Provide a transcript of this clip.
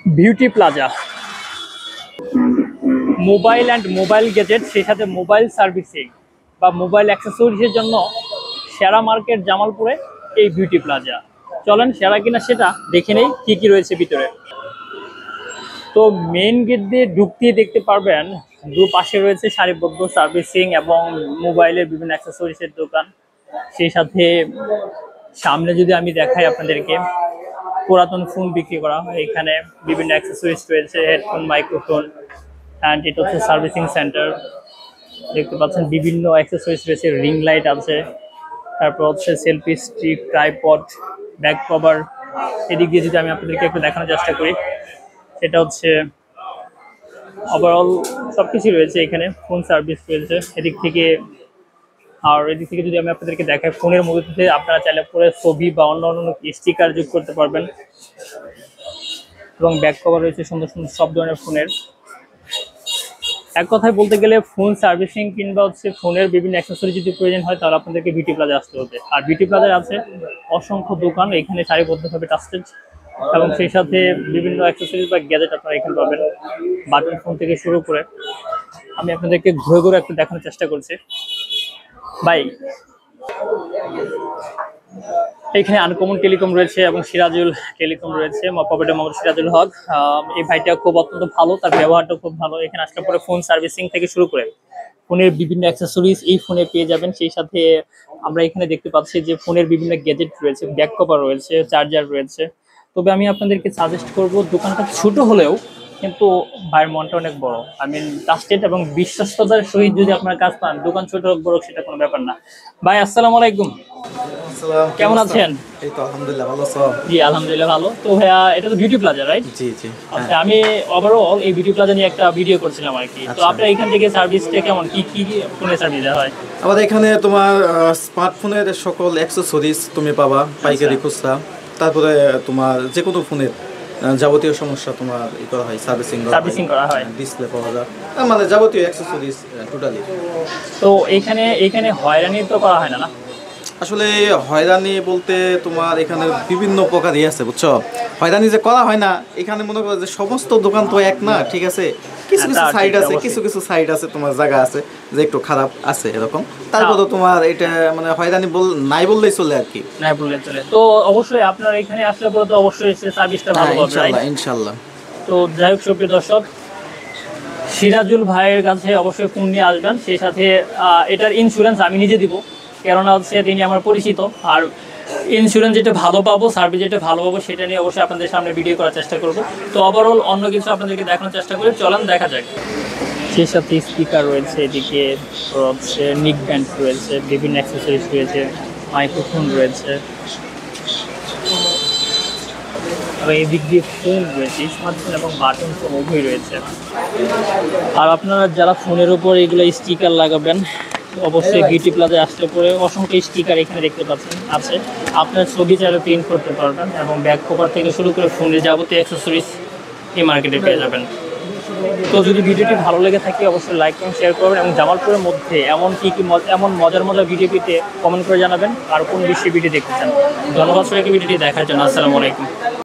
Beauty plaza mobile and mobile gadget, সেই সাথে mobile servicing বা মোবাইল অ্যাক্সেসরিজের জন্য সেরা মার্কেট জামালপুরে এই বিউটি প্লাজা। চলেন সেরা কিনা সেটা দেখে নেই কি কি রয়েছে ভিতরে। তো মেইন গেট দিয়ে ঢুকতেই দেখতে পারবেন দুপাশে রয়েছে সারিবদ্ধ সার্ভিসিং এবং মোবাইলের বিভিন্ন অ্যাক্সেসরিজের দোকান। সেই সাথে সামনে যদি আমি দেখাই আপনাদেরকে, পুরাতন ফোন বিক্রি করা হয় এখানে। বিভিন্ন অ্যাক্সেসরিজ রয়েছে, হেডফোন, মাইক্রোফোন, অ্যান্ড এটা হচ্ছে সার্ভিসিং সেন্টার। দেখতে পাচ্ছেন বিভিন্ন অ্যাক্সেসরিজ রয়েছে, রিং লাইট আছে, তারপর হচ্ছে selfie stick, tripod, back cover. এদিক দিয়ে যদি আমি আপনাদেরকে একটু দেখানোর চেষ্টা করি, সেটা হচ্ছে ওভারঅল সবকিছু রয়েছে এখানে। ফোন সার্ভিস রয়েছে এদিক থেকে। আর এদিক থেকে যদি আমি আপনাদেরকে দেখাই, ফোনের মধ্যে আপনারা চাইলে পরে ছবি বা অন্য অন্য স্টিকার যোগ করতে পারবেন। এবং ব্যাক কভার রয়েছে সুন্দর সুন্দর সব ধরনের ফোনের। এক কথায় বলতে গেলে ফোন সার্ভিসিং কিংবা হচ্ছে ফোনের বিভিন্ন অ্যাক্সেসরি যদি প্রয়োজন হয়, তাহলে আপনাদেরকে বিউটি প্লাজা আসতে হবে। আর বিউটি প্লাজায় আছে অসংখ্য দোকান, এখানে সারিবদ্ধভাবে ট্রাস্টেড, এবং সেই সাথে বিভিন্ন অ্যাক্সেসরিজ বা গ্যাজেট আপনারা এখানে পাবেন, বাটন ফোন থেকে শুরু করে। আমি আপনাদেরকে ঘুরে ঘুরে একটু দেখানোর চেষ্টা করছি। ভাই, এখানে আনকমন টেলিকম রয়েছে এবং সিরাজুল টেলিকম রয়েছে, প্রপার্টার মোহাম্মদ সিরাজুল হক। এই ভাইটা খুব অত্যন্ত ভালো, তার ব্যবহারটা খুব ভালো। এখানে আসলে পরে ফোন সার্ভিসিং থেকে শুরু করে ফোনের বিভিন্ন অ্যাক্সেসরিজ এই ফোনে পেয়ে যাবেন। সেই সাথে আমরা এখানে দেখতে পাচ্ছি যে ফোনের বিভিন্ন গ্যাজেট রয়েছে, ব্যাক কভার রয়েছে, চার্জার রয়েছে। তবে আমি আপনাদেরকে সাজেস্ট করব, দোকানটা ছোট হলেও কিন্তু ভাইয়ের মনটা অনেক বড়। আই মিন ট্রাস্টেড এবং বিশ্বস্ততার সহিত যদি আপনার কাজ পান, দোকান ছোট হোক বড় সেটা কোনো ব্যাপার না। ভাই আসসালামু আলাইকুম, কেমন আছেন? এই তো আলহামদুলিল্লাহ, ভালো আছো? জি আলহামদুলিল্লাহ ভালো। তো ভাইয়া, এটা তো বিউটি প্লাজা, রাইট? জি জি। আচ্ছা, আমি ওভারঅল এই বিউটি প্লাজা নিয়ে একটা ভিডিও করছিলাম আর কি। তো আপনার এখান থেকে সার্ভিসটা কেমন, কি কি ফোনের সার্ভিস দেওয়া হয়? আমাদের এখানে তোমার স্মার্টফোনের সকল অ্যাক্সেসরিজ তুমি পাবা পাইকারি খুচরা। তারপরে তোমার যে কোনো ফোনের যাবতীয় সমস্যা তোমার ই করা হয়, সার্ভিসিং করা হয়। ডিসপ্লে পাওয়া যায়, মানে যাবতীয় অ্যাক্সেসরিজ টোটালি। তো এখানে হয়রানি তো করা হয় না? না আসলে হয়রানি বলতে তোমার এখানে বিভিন্ন প্রকারই আছে, বুঝছো? হয়রানি যে করা হয় না, এখানে মনে করো যে সমস্ত দোকান তো এক না, ঠিক আছে? কিছু কিছু সাইড আছে, কিছু সাইড আছে তোমার জায়গা আছে যে একটু খারাপ আছে এরকম। তারপর তোমার এটা মানে হয়রানি নাই বললেই চলে আর কি, নাই বললেই চলে। তো অবশ্যই আপনার এখানে আসলে পরে তো অবশ্যই সার্ভিসটা ভালো হবে, ইনশাআল্লাহ ইনশাআল্লাহ। তো যাই হোক, সুপ্রিয় দর্শক, সিরাজুল ভাইয়ের কাছে অবশ্যই ফোন নিয়ে আসবেন। সেই সাথে এটার ইন্স্যুরেন্স আমি নিজে দিব, কেননা হচ্ছে তিনি আমার পরিচিত। আর ইন্স্যুরেন্স যেটা ভালো পাবো, সার্ভিস যেটা ভালো পাবো, সেটা নিয়ে অবশ্যই আপনাদের সামনে ভিডিও করার চেষ্টা করব। তো ওভারঅল অন্য কিছু আপনাদেরকে দেখানোর চেষ্টা করি, চলেন দেখা যাক। সেই সাথে স্পিকার রয়েছে, এদিকে হচ্ছে নিক ব্যান্ড রয়েছে, বিভিন্ন অ্যাক্সেসরিজ রয়েছে, মাইক্রোফোন রয়েছে, এবং এদিক দিয়ে ফোন রয়েছে, স্মার্টফোন এবং বাটন ফোন উভয় রয়েছে। আর আপনারা যারা ফোনের উপর এগুলো স্টিকার লাগাবেন, অবশ্যই বিউটি প্লাজায় আসতে পরে অসংখ্য স্টিকার এখানে দেখতে পাচ্ছেন আছে। আপনার ছবি চাইলে প্রিন্ট করতে পারবেন, এবং ব্যাক কভার থেকে শুরু করে ফোনের যাবতীয় অ্যাক্সেসরিজ এই মার্কেটে পেয়ে যাবেন। তো যদি ভিডিওটি ভালো লেগে থাকে, অবশ্যই লাইক এবং শেয়ার করবেন, এবং জামালপুরের মধ্যে এমন এমন মজার ভিডিও পেতে কমেন্ট করে জানাবেন আর কোন বিষয়ে ভিডিও দেখতে চান। ধন্যবাদ সবাইকে ভিডিওটি দেখার জন্য। আসসালামু আলাইকুম।